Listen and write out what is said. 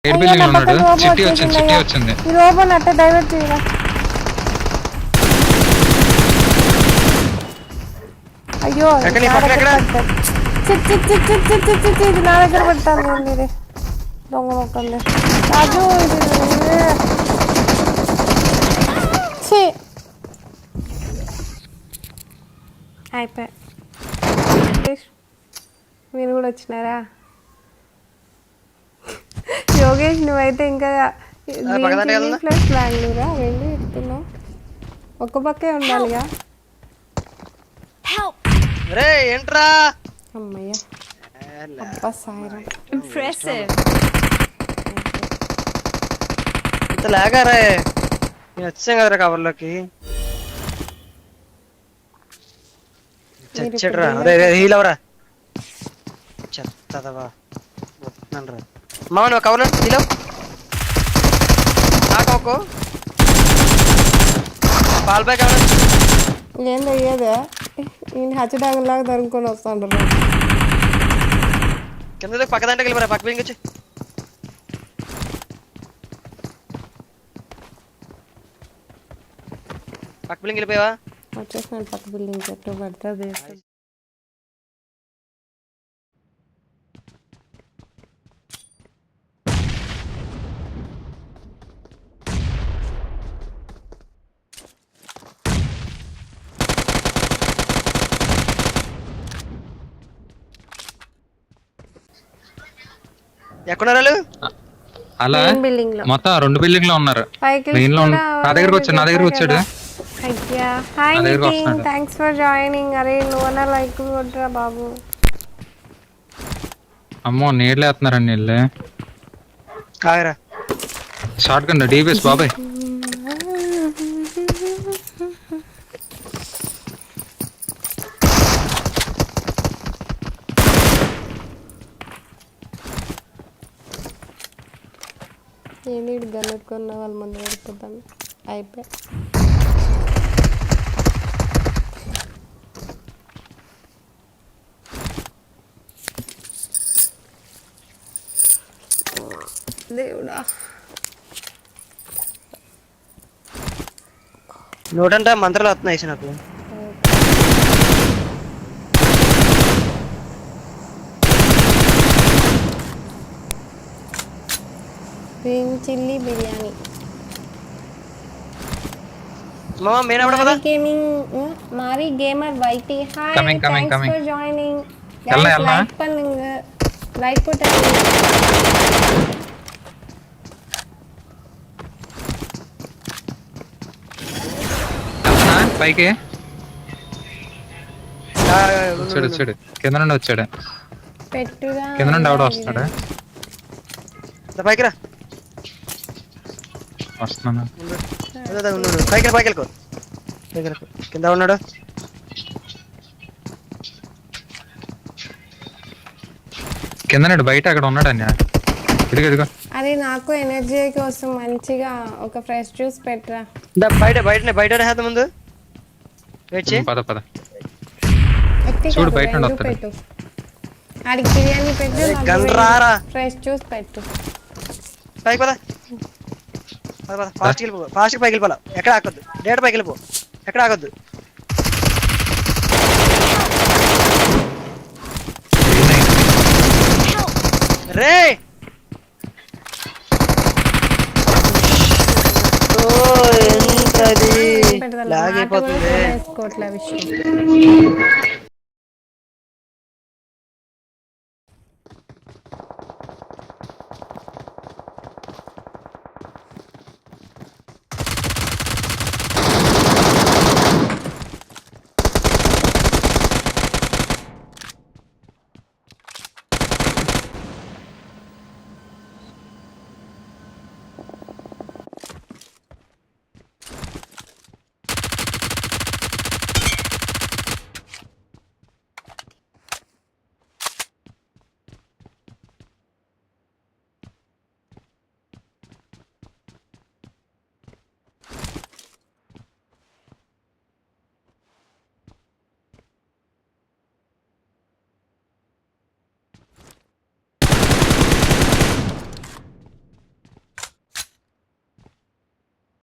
ఏడు బిల్డింగ్ ఉన్నాడు. సిటీ వచ్చింది, సిటీ వచ్చింది. ఈ రోబోని అట్ట డైవర్ట్ చేయరా. అయ్యో ఇది నా దగ్గర పెట్టాను. మీరే దొంగ మొక్కలే రాజు. ఇది అయిపోయా. మీరు కూడా వచ్చినారా? యోగేష్ నువ్వైతే ఇంకా ప్లస్ బెంగళూరా వెళ్ళి చెప్తున్నావు. ఒక్క పక్కే ఉండాలిగా. అమ్మయ్య అబ్బా సాయిరా. ఇంప్రెసివ్. ఇంత లాగారా నేను వచ్చాం కదరా కవర్లోకి. చచ్చడరా. అరే హీల్ అవరా చెత్తదవా వస్తున్నాను. మామ నువ్వు కవర్లో హీల్ నాకు పాల్ బ్యాగ్ ఎవరు ఏంది అయ్యేదా? నేను హచ్చడాగలాగా దొరుకుని వస్తాను. కింద పక్క దాంట్లోకి వెళ్ళిపోరా. పక్క బిల్డింగ్ వచ్చి పక్క బిల్డింగ్ వెళ్ళిపోయావా? వచ్చేసినాను పక్క బిల్డింగ్. చెట్టు పడుతుంది. ఎక్కడున్నారు అలా బిల్డింగ్ లో మొత్తం 2 బిల్డింగ్ లో ఉన్నారు. నా దగ్గరకు వచ్చాడు. అయ్యా hi Nitin, thanks for joining. అరే నువ్వన్నా లైక్ కొట్టరా బాబు. అమ్మో నీళ్ళు వేస్తున్నారండి నీళ్ళే. కాగరా షార్ట్ గన్ డీబీఎస్ బాబాయ్. ఏంటి గనుక్కున్న వాళ్ళ ముందు పడిపోతాను. అయిపోయా. దేవుడా నోటంటే మంత్రాలు వస్తున్నాయి నాకు. Green chilli biryani. మామ మెయిన్ అవడం కదా. Mari gamer YT hi, Coming. Thanks for joining. Like பண்ணுங்க, லைக் போட்டாங்க. పైకి వచ్చాడు. కింద నుండి వచ్చాడు. పెట్టురా. కింద నుండి ఎవడో వస్తాడా? పైకి రా. వస్తున్నాను. పైకి వెళ్ళిపో. కింద ఉన్నాడు. కింద నుండి బయట అక్కడ ఉన్నాడు అన్న. ఇదిగో అరే నాకు ఎనర్జీ కోసం మంచిగా ఒక ఫ్రెష్ జ్యూస్ పెట్టరా. బయట హేత ముందు పద చూడు బయట నుండి వస్తాడు. పెట్టు ఆడికి బిర్యానీ పెట్టు, ఫ్రెష్ జ్యూస్ పెట్టు. పైకి పద. ఫాస్ట్ పైకి వెళ్ళిపోవాలి. ఎక్కడ ఆగొద్దు. డేట్ పైకి వెళ్ళిపో. ఎక్కడ ఆగొద్దు. రే లాగ్ అయిపోతుంది.